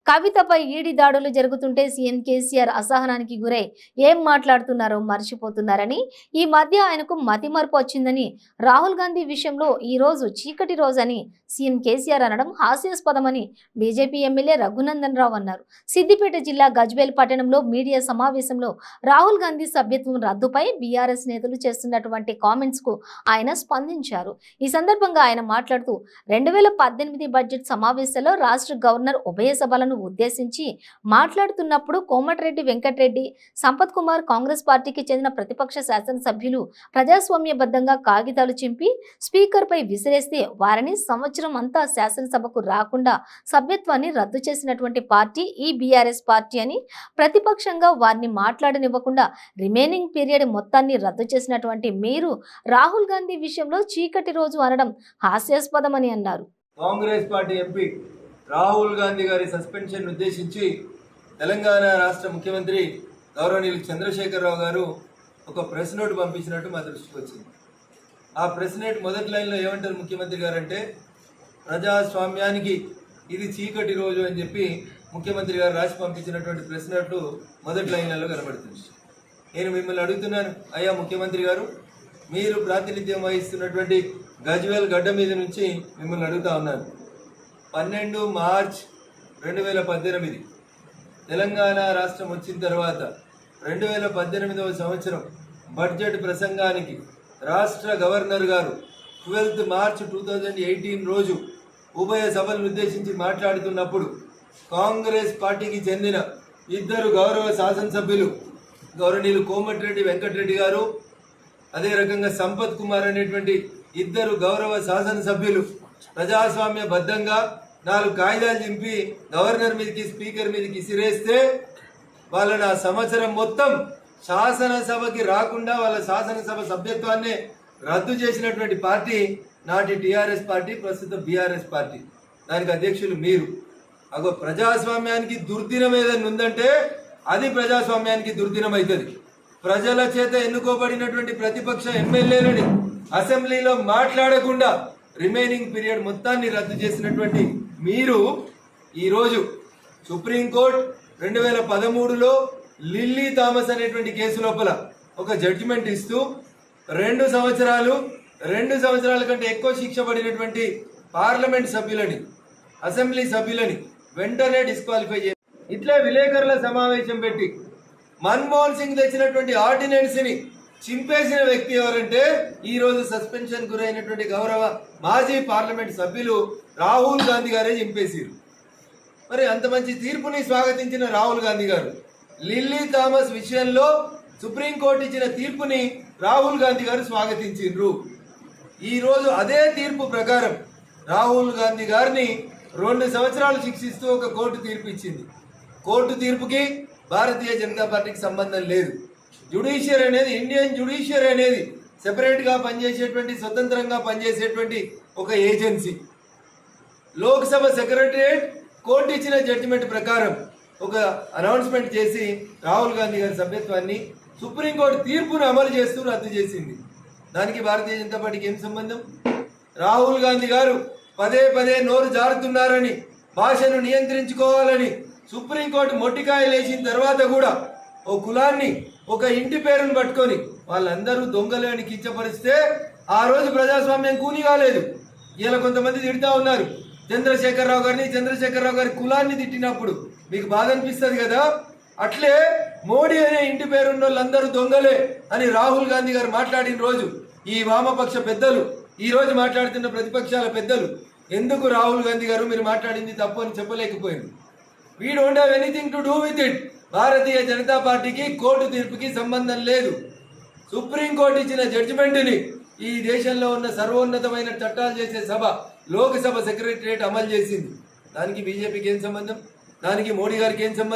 కవితపై ED దాడులు జరుగుతుంటే CM KCR అసహనానికి గురై ఏం మాట్లాడుతున్నారో మర్చిపోతున్నారని, ఈ మధ్య ఆయనకు మతిమరుపు వచ్చిందని, రాహుల్ గాంధీ విషయంలో ఈ రోజు చీకటి రోజని సీఎం కేసీఆర్ అనడం హాస్యాస్పదమని బీజేపీ ఎమ్మెల్యే రఘునందన్ రావు అన్నారు. సిద్దిపేట జిల్లా గజ్వేల్ పట్టణంలో మీడియా సమావేశంలో రాహుల్ గాంధీ సభ్యత్వం రద్దుపై బీఆర్ఎస్ నేతలు చేస్తున్నటువంటి కామెంట్స్ కు ఆయన స్పందించారు. ఈ సందర్భంగా ఆయన మాట్లాడుతూ 2018 బడ్జెట్ సమావేశంలో రాష్ట్ర గవర్నర్ ఉభయ సభలను ఉద్దేశించి మాట్లాడుతున్నప్పుడు కోమటిరెడ్డి వెంకటరెడ్డి, సంపత్ కుమార్ కాంగ్రెస్ పార్టీకి చెందిన ప్రతిపక్ష శాసనసభ్యులు ప్రజాస్వామ్యబద్ధంగా కాగితాలు చింపి స్పీకర్ పై విసిరేస్తే వారిని సంవత్సరం అంతా శాసనసభకు రాకుండా సభ్యత్వాన్ని రద్దు చేసినటువంటి పార్టీ ఈ బీఆర్ఎస్ పార్టీ అని, ప్రతిపక్షంగా వారిని మాట్లాడనివ్వకుండా రిమైనింగ్ పీరియడ్ మొత్తాన్ని రద్దు చేసినటువంటి మీరు రాహుల్ గాంధీ విషయంలో చీకటి రోజు అనడం హాస్యాస్పదమని అన్నారు. కాంగ్రెస్ పార్టీ ఎంపీ రాహుల్ గాంధీ గారి సస్పెన్షన్ ఉద్దేశించి తెలంగాణ రాష్ట్ర ముఖ్యమంత్రి గౌరవనీయులు చంద్రశేఖరరావు గారు ఒక ప్రెస్ నోట్ పంపించినట్టు మా దృష్టికి వచ్చింది. ఆ ప్రెస్ నోట్ మొదటి లైన్లో ఏమంటారు ముఖ్యమంత్రి గారు అంటే, ప్రజాస్వామ్యానికి ఇది చీకటి రోజు అని చెప్పి ముఖ్యమంత్రి గారు రాసి పంపించినటువంటి ప్రెస్ నోట్లు మొదటి లైన్లలో కనబడుతుంది. నేను మిమ్మల్ని అడుగుతున్నాను, అయ్యా ముఖ్యమంత్రి గారు, మీరు ప్రాతినిధ్యం వహిస్తున్నటువంటి గజ్వేల్ గడ్డ మీద నుంచి మిమ్మల్ని అడుగుతా ఉన్నాను. 12 మార్చ్ 2018 తెలంగాణ రాష్ట్రం వచ్చిన తర్వాత 2018వ సంవత్సరం బడ్జెట్ ప్రసంగానికి రాష్ట్ర గవర్నర్ గారు 12 మార్చ్ 2018 రోజు ఉభయ సభలను ఉద్దేశించి మాట్లాడుతున్నప్పుడు కాంగ్రెస్ పార్టీకి చెందిన ఇద్దరు గౌరవ శాసనసభ్యులు గౌరవనీయులు కోమటిరెడ్డి వెంకటరెడ్డి గారు, అదే రకంగా సంపత్ కుమార్ అనేటువంటి ఇద్దరు గౌరవ శాసనసభ్యులు ప్రజాస్వామ్యబద్ధంగా 4 కాగితాలు చింపి గవర్నర్ మీదకి, స్పీకర్ మీదకి ఇసిరేస్తే వాళ్ళని ఆ సంవత్సరం మొత్తం శాసనసభకి రాకుండా వాళ్ళ శాసనసభ సభ్యత్వాన్ని రద్దు చేసినటువంటి పార్టీ నాటి టీఆర్ఎస్ పార్టీ, ప్రస్తుత బీఆర్ఎస్ పార్టీ. దానికి అధ్యక్షులు మీరు. అగో ప్రజాస్వామ్యానికి దుర్దినం ఏదైనా ఉందంటే అది ప్రజాస్వామ్యానికి దుర్దినం అవుతుంది. ప్రజల చేత ఎన్నుకోబడినటువంటి ప్రతిపక్ష ఎమ్మెల్యేలని అసెంబ్లీలో మాట్లాడకుండా రిమైనింగ్ పీరియడ్ మొత్తాన్ని రద్దు చేసినటువంటి మీరు ఈరోజు సుప్రీంకోర్టు 2013లో లిల్లీ థామస్ అనేటువంటి కేసు లోపల ఒక జడ్జిమెంట్ ఇస్తూ 2 సంవత్సరాల కంటే ఎక్కువ శిక్ష పడినటువంటి పార్లమెంట్ సభ్యులని, అసెంబ్లీ సభ్యులని వెంటనే డిస్క్వాలిఫై చేసి, ఇట్లా విలేకరుల సమావేశం పెట్టి మన్మోహన్ సింగ్ తెచ్చినటువంటి ఆర్డినెన్స్ ని చింపేసిన వ్యక్తి ఎవరంటే ఈ రోజు సస్పెన్షన్ గురైనటువంటి గౌరవ మాజీ పార్లమెంట్ సభ్యులు రాహుల్ గాంధీ గారే చింపేశారు. మరి అంత మంచి తీర్పుని స్వాగతించిన రాహుల్ గాంధీ గారు లిల్లీ థామస్ విషయంలో సుప్రీంకోర్టు ఇచ్చిన తీర్పుని రాహుల్ గాంధీ గారు స్వాగతించారు. ఈ రోజు అదే తీర్పు ప్రకారం రాహుల్ గాంధీ గారిని 2 సంవత్సరాలు శిక్షిస్తూ ఒక కోర్టు తీర్పు ఇచ్చింది. కోర్టు తీర్పుకి భారతీయ జనతా పార్టీకి సంబంధం లేదు. జ్యుడిషియరీ అనేది, ఇండియన్ జ్యుడిషియరీ అనేది సెపరేట్గా పనిచేసేటువంటి, స్వతంత్రంగా పనిచేసేటువంటి ఒక ఏజెన్సీ. లోక్సభ సెక్రటరియట్ కోర్టు ఇచ్చిన జడ్జిమెంట్ ప్రకారం ఒక అనౌన్స్మెంట్ చేసి రాహుల్ గాంధీ గారి సభ్యత్వాన్ని సుప్రీంకోర్టు తీర్పును అమలు చేస్తూ రద్దు చేసింది. దానికి భారతీయ జనతా పార్టీకి ఏం సంబంధం? రాహుల్ గాంధీ గారు పదే నోరు జారుతున్నారని, భాషను నియంత్రించుకోవాలని సుప్రీంకోర్టు మొట్టికాయలు వేసిన తర్వాత కూడా ఓ కులాన్ని, ఒక ఇంటి పేరును పట్టుకొని వాళ్ళందరూ దొంగలని కించపరిస్తే ఆ రోజు ప్రజాస్వామ్యం కూని కాలేదు. ఇలా కొంతమంది తిడుతూ ఉన్నారు చంద్రశేఖరరావు గారి కులాన్ని తిట్టినప్పుడు మీకు బాధ అనిపిస్తుంది కదా. అట్లే మోడీ అనే ఇంటి పేరున్న వాళ్ళందరూ దొంగలే అని రాహుల్ గాంధీ గారు మాట్లాడిన రోజు ఈ వామపక్ష పెద్దలు, ఈ రోజు మాట్లాడుతున్న ప్రతిపక్షాల పెద్దలు ఎందుకు రాహుల్ గాంధీ గారు మీరు మాట్లాడింది తప్పు అని చెప్పలేకపోయింది? We don't have anything to do with it. Bharatiya Janata పార్టీకి కోర్టు తీర్పుకి సంబంధం లేదు. సుప్రీంకోర్టు ఇచ్చిన జడ్జిమెంట్ని ఈ దేశంలో ఉన్న సర్వోన్నతమైన చట్టాలు చేసే సభ, లోక్సభ సెక్రటరియట్ అమలు చేసింది. దానికి బీజేపీకి ఏం సంబంధం? దానికి మోడీ గారికి ఏం సంబంధం?